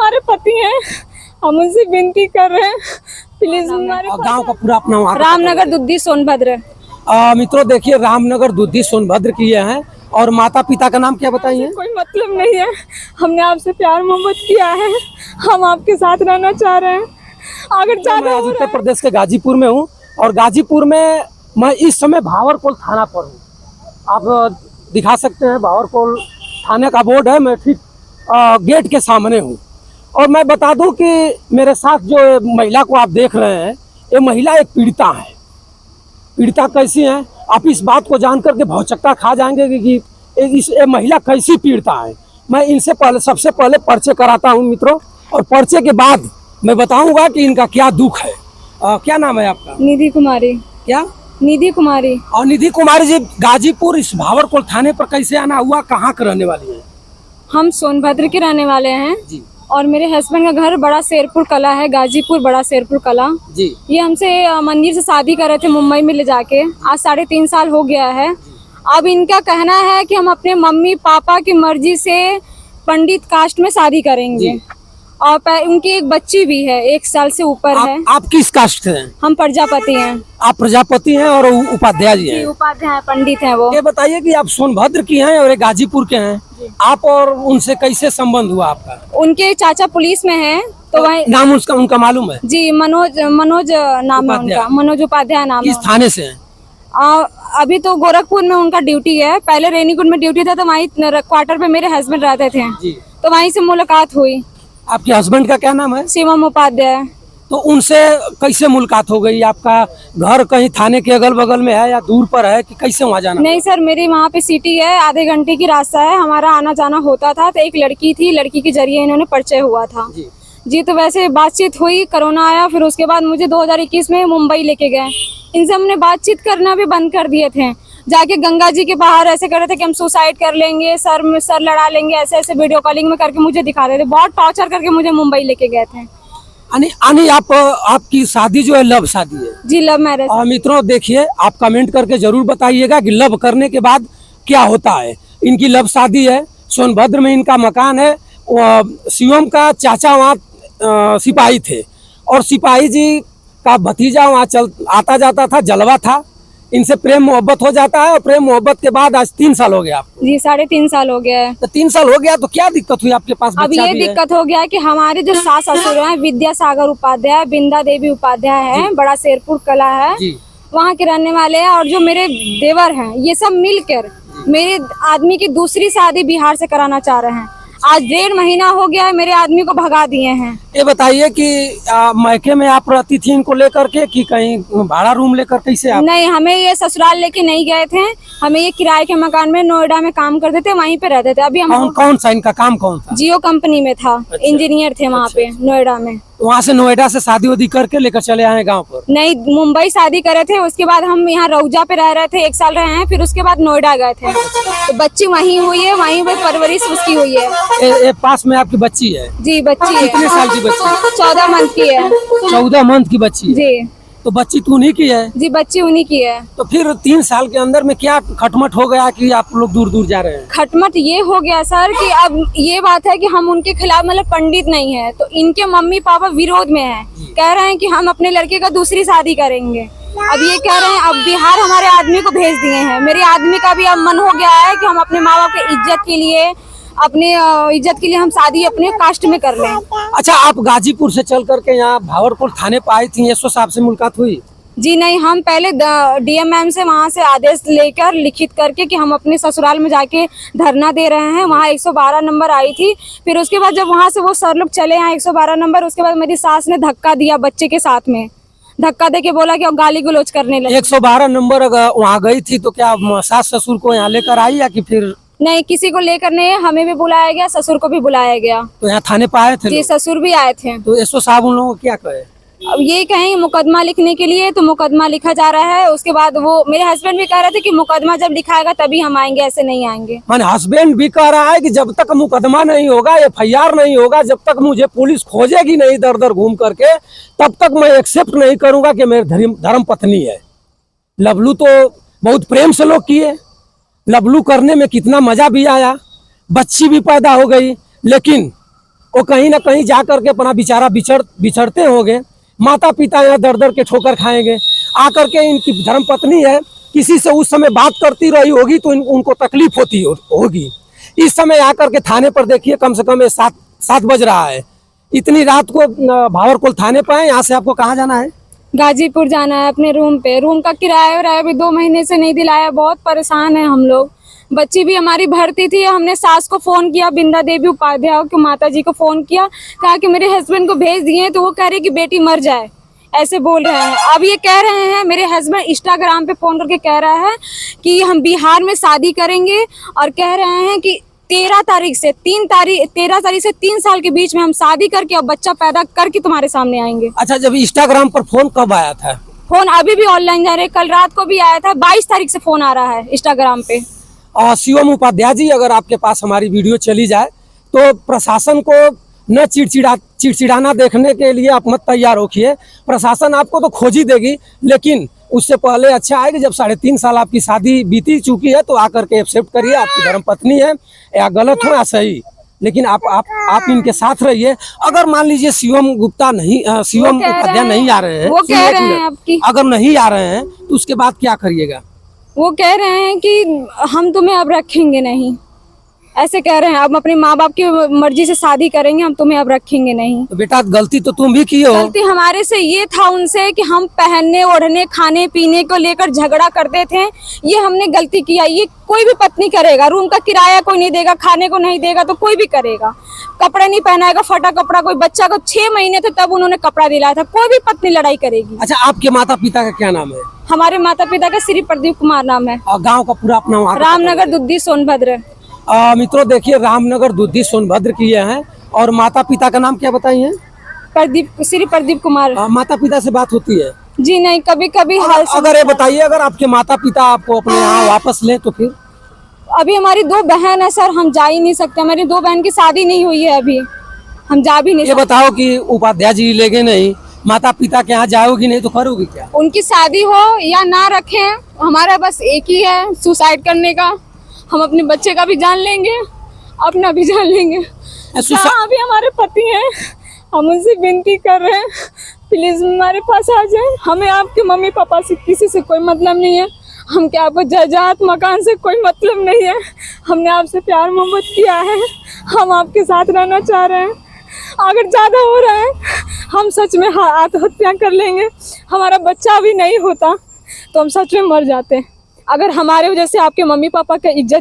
हमारे पति हैं, हम उनसे विनती कर रहे हैं प्लीज हमारे गांव का पूरा अपना वहाँ रामनगर दुद्धी सोनभद्र। मित्रों देखिए रामनगर दुद्धी सोनभद्र की ये हैं और माता पिता का नाम क्या बताइए? कोई मतलब नहीं है, हमने आपसे प्यार मोहब्बत किया है, हम आपके साथ रहना चाह रहे हैं। अगर मैं आज उत्तर प्रदेश के गाजीपुर में हूँ और गाजीपुर में मैं इस समय भावरकोल थाना पर हूँ। आप दिखा सकते हैं भावरकोल थाने का बोर्ड है, मैं ठीक गेट के सामने हूँ। और मैं बता दूं कि मेरे साथ जो महिला को आप देख रहे हैं, ये महिला एक पीड़िता है। पीड़िता कैसी है आप इस बात को जान करके भौचक्का खा जाएंगे कि ये महिला कैसी पीड़िता है। मैं इनसे पहले सबसे पहले परिचय कराता हूँ मित्रों, और परिचय के बाद मैं बताऊंगा कि इनका क्या दुख है। क्या नाम है आपका? निधि कुमारी। क्या? निधि कुमारी। और निधि कुमारी जी गाजीपुर इस भावरकोल थाने पर कैसे आना हुआ, कहाँ के रहने वाली है? हम सोनभद्र के रहने वाले हैं जी। और मेरे हस्बैंड का घर बड़ा शेरपुर कला है, गाजीपुर बड़ा शेरपुर कला जी। ये हमसे मंदिर से शादी कर रहे थे मुंबई में ले जाके, आज 3.5 साल हो गया है। अब इनका कहना है कि हम अपने मम्मी पापा की मर्जी से पंडित कास्ट में शादी करेंगे और उनकी एक बच्ची भी है, 1 साल से ऊपर है। आप किस कास्ट से हैं? हम प्रजापति हैं। आप प्रजापति हैं और उपाध्याय जी हैं? उपाध्याय हैं, पंडित हैं वो। ये बताइए कि आप सोनभद्र की हैं और गाजीपुर के हैं, आप और उनसे कैसे संबंध हुआ आपका? उनके चाचा पुलिस में हैं तो वही नाम उनका मालूम है? जी, मनोज नाम है उनका, मनोज उपाध्याय नाम है। किस थाने से हैं? अभी तो गोरखपुर में उनका ड्यूटी है, पहले रेनीगुंड में ड्यूटी था तो वहीं क्वार्टर पे मेरे हस्बैंड रहते थे जी। तो वहीं से मुलाकात हुई। आपके हस्बैंड का क्या नाम है? शिवम उपाध्याय। तो उनसे कैसे मुलाकात हो गई? आपका घर कहीं थाने के अगल बगल में है या दूर पर है कि कैसे वहाँ जाना? नहीं सर, मेरी वहाँ पे सिटी है, आधे घंटे की रास्ता है, हमारा आना जाना होता था। तो एक लड़की थी, लड़की के जरिए इन्होंने परिचय हुआ था जी। तो वैसे बातचीत हुई, कोरोना आया, फिर उसके बाद मुझे 2021 में मुंबई लेके गए। इनसे हमने बातचीत करना भी बंद कर दिए थे, जाके गंगा जी के बाहर ऐसे कर रहे थे कि हम सुसाइड कर लेंगे, सर लड़ा लेंगे, ऐसे ऐसे वीडियो कॉलिंग में करके मुझे दिखा रहे थे, बहुत टॉर्चर करके मुझे मुंबई लेके गए थे। आपकी शादी जो है लव शादी है? जी, लव मैरिज। और मित्रों देखिए, आप कमेंट करके जरूर बताइएगा कि लव करने के बाद क्या होता है। इनकी लव शादी है, सोनभद्र में इनका मकान है। शिवम का चाचा वहाँ सिपाही थे और सिपाही जी का भतीजा वहाँ आता जाता था, जलवा था। इनसे प्रेम मोहब्बत हो जाता है और प्रेम मोहब्बत के बाद आज 3 साल हो गया आपको? जी, 3.5 साल हो गया है। तो 3 साल हो गया तो क्या दिक्कत हुई आपके पास? अब ये दिक्कत हो गया कि हमारे जो सास ससुर हैं, विद्यासागर उपाध्याय, बिंदा देवी उपाध्याय हैं, बड़ा शेरपुर कला है, वहाँ के रहने वाले हैं। और जो मेरे देवर हैं, ये सब मिलकर मेरे आदमी की दूसरी शादी बिहार से कराना चाह रहे हैं। आज 1.5 महीना हो गया है, मेरे आदमी को भगा दिए हैं। ये बताइए कि मैके में आप रहती थी इनको लेकर के कि कहीं भाड़ा रूम लेकर, कैसे आप? नहीं, हमें ये ससुराल लेके नहीं गए थे, हमें ये किराए के मकान में नोएडा में काम करते थे, वहीं पे रहते थे। अभी हम कौन सा इनका काम कौन था? जियो कंपनी में था। अच्छा। इंजीनियर थे वहाँ पे नोएडा में। वहाँ से नोएडा से शादी वादी करके लेकर चले आए गाँव पर? नहीं, मुंबई शादी करे थे, उसके बाद हम यहाँ रौजा पे रह रहे थे, 1 साल रहे हैं, फिर उसके बाद नोएडा गए थे। तो बच्ची वहीं हुई है, वहीं पे परवरिश उसकी हुई है। पास में आपकी बच्ची है? जी, बच्ची है। कितने साल की बच्ची? 14 मंथ की है। 14 मंथ की बच्ची है? जी। तो बच्ची तो उन्हीं की है? जी, बच्ची उन्हीं की है। तो फिर 3 साल के अंदर में क्या खटमट हो गया कि आप लोग दूर दूर जा रहे हैं? खटमट ये हो गया सर कि अब ये बात है कि हम उनके खिलाफ मतलब पंडित नहीं है, तो इनके मम्मी पापा विरोध में है, कह रहे हैं कि हम अपने लड़के का दूसरी शादी करेंगे। अब ये कह रहे हैं, अब बिहार हमारे आदमी को भेज दिए हैं। मेरे आदमी का भी अब मन हो गया है कि हम अपने माँ बाप की इज्जत के लिए, अपने इज्जत के लिए हम शादी अपने कास्ट में कर लें। अच्छा, आप गाजीपुर से चल करके यहाँ भावरकोल थाने पर आई थी, एसओ साहब से मुलाकात हुई? जी नहीं, हम पहले डीएम मैम से वहाँ से आदेश लेकर लिखित करके कि हम अपने ससुराल में जाके धरना दे रहे हैं, वहाँ 112 नंबर आई थी। फिर उसके बाद जब वहाँ से वो सर लोग चले यहाँ 112 नंबर, उसके बाद मेरी सास ने धक्का दिया, बच्चे के साथ में धक्का दे के बोला कि गाली गलौज करने लगे। 112 नंबर अगर वहाँ गई थी तो क्या सास ससुर को यहाँ लेकर आई या कि फिर? नहीं, किसी को लेकर नहीं, हमें भी बुलाया गया, ससुर को भी बुलाया गया। तो यहाँ थाने पर आए थे? जी, ससुर भी आए थे। तो एसओ साहब उन लोगों को क्या कहे? अब ये कहें मुकदमा लिखने के लिए, तो मुकदमा लिखा जा रहा है। उसके बाद वो मेरे हस्बैंड भी कह रहे थे कि मुकदमा जब लिखाएगा तभी हम आएंगे, ऐसे नहीं आएंगे। मैंने हस्बैंड भी कह रहा है कि जब तक मुकदमा नहीं होगा, FIR नहीं होगा, जब तक मुझे पुलिस खोजेगी नहीं दर दर घूम करके, तब तक मैं एक्सेप्ट नहीं करूंगा कि मेरी धर्म पत्नी है। लवलू तो बहुत प्रेम से लोग किए, लवलू करने में कितना मजा भी आया, बच्ची भी पैदा हो गई, लेकिन वो कहीं ना कहीं जा करके अपना बेचारा बिछड़ते होंगे। माता पिता यहाँ दर दर के ठोकर खाएंगे। आकर के इनकी धर्मपत्नी है, किसी से उस समय बात करती रही होगी तो उनको तकलीफ होती होगी। इस समय आकर के थाने पर देखिए, कम से कम 7 बज रहा है। इतनी रात को भावरकुल थाने पर है। यहाँ से आपको कहाँ जाना है? गाजीपुर जाना है अपने रूम पे। रूम का किराया भी 2 महीने से नहीं दिलाया। बहुत परेशान है हम लोग। बच्ची भी हमारी भर्ती थी। हमने सास को फोन किया, बिंदा देवी उपाध्याय की माता जी को फोन किया, कहा कि मेरे हस्बैंड को भेज दिए, तो वो कह रहे कि बेटी मर जाए, ऐसे बोल रहे हैं। अब ये कह रहे हैं, मेरे हस्बैंड इंस्टाग्राम पे फोन करके कह रहा है कि हम बिहार में शादी करेंगे, और कह रहे हैं कि 13 तारीख से 3 साल के बीच में हम शादी करके और बच्चा पैदा करके तुम्हारे सामने आएंगे। अच्छा, जब इंस्टाग्राम पर फोन कब आया था? फोन अभी भी ऑनलाइन जा रहे, कल रात को भी आया था। 22 तारीख से फोन आ रहा है इंस्टाग्राम पे। शिवम उपाध्याय जी, अगर आपके पास हमारी वीडियो चली जाए तो प्रशासन को न चिड़चिड़ाना देखने के लिए आप मत तैयार होखिए। प्रशासन आपको तो खोज ही देगी, लेकिन उससे पहले अच्छा है कि जब 3.5 साल आपकी शादी बीती चुकी है तो आकर के एक्सेप्ट करिए। आपकी धर्मपत्नी है, या गलत हो या सही, लेकिन आप इनके साथ रहिए। अगर मान लीजिए शिवम उपाध्याय नहीं आ रहे हैं, वो कह रहे हैं आपकी, अगर नहीं आ रहे हैं तो उसके बाद क्या करिएगा? वो कह रहे हैं कि हम तुम्हें अब रखेंगे नहीं, ऐसे कह रहे हैं। अब अपने माँ बाप की मर्जी से शादी करेंगे, हम तुम्हें अब रखेंगे नहीं। तो बेटा, गलती तो तुम भी किए हो। गलती हमारे से ये था उनसे कि हम पहनने ओढ़ने खाने पीने को लेकर झगड़ा करते थे। ये हमने गलती किया। ये कोई भी पत्नी करेगा। रूम का किराया कोई नहीं देगा, खाने को नहीं देगा तो कोई भी करेगा। कपड़े नहीं पहनाएगा, फटा कपड़ा। कोई बच्चा को 6 महीने थे तब उन्होंने कपड़ा दिलाया था। कोई भी पत्नी लड़ाई करेगी। अच्छा, आपके माता पिता का क्या नाम है? हमारे माता पिता का श्री प्रदीप कुमार नाम है। और गाँव का पूरा अपना? रामनगर दुद्दी सोनभद्र। मित्रों देखिए, रामनगर दुद्दी सोनभद्र की हैं। और माता पिता का नाम क्या बताइए? श्री प्रदीप कुमार। माता पिता से बात होती है? जी नहीं, कभी कभी। अगर ये बताइए, अगर आपके माता पिता आपको अपने यहाँ वापस लें तो फिर? अभी हमारी 2 बहन है सर, हम जा ही नहीं सकते। हमारी 2 बहन की शादी नहीं हुई है अभी, हम जा भी नहीं सकते। ये बताओ कि उपाध्याय जी लेगे नहीं, माता पिता के यहाँ जाओगी नहीं तो करोगी क्या? उनकी शादी हो या ना रखें, हमारा बस एक ही है, सुसाइड करने का। हम अपने बच्चे का भी जान लेंगे, अपना भी जान लेंगे। अभी हमारे पति हैं, हम उनसे विनती कर रहे हैं, प्लीज हमारे पास आ जाए। हमें आपके मम्मी पापा से किसी से कोई मतलब नहीं है। हम क्या आपको जायदाद मकान से कोई मतलब नहीं है। हमने आपसे प्यार मोहब्बत किया है, हम आपके साथ रहना चाह रहे हैं। अगर ज़्यादा हो रहा है, हम सच में आत्महत्या कर लेंगे। हमारा बच्चा भी नहीं होता तो हम सच में मर जाते। अगर हमारे वजह से आपके मम्मी पापा का इज्जत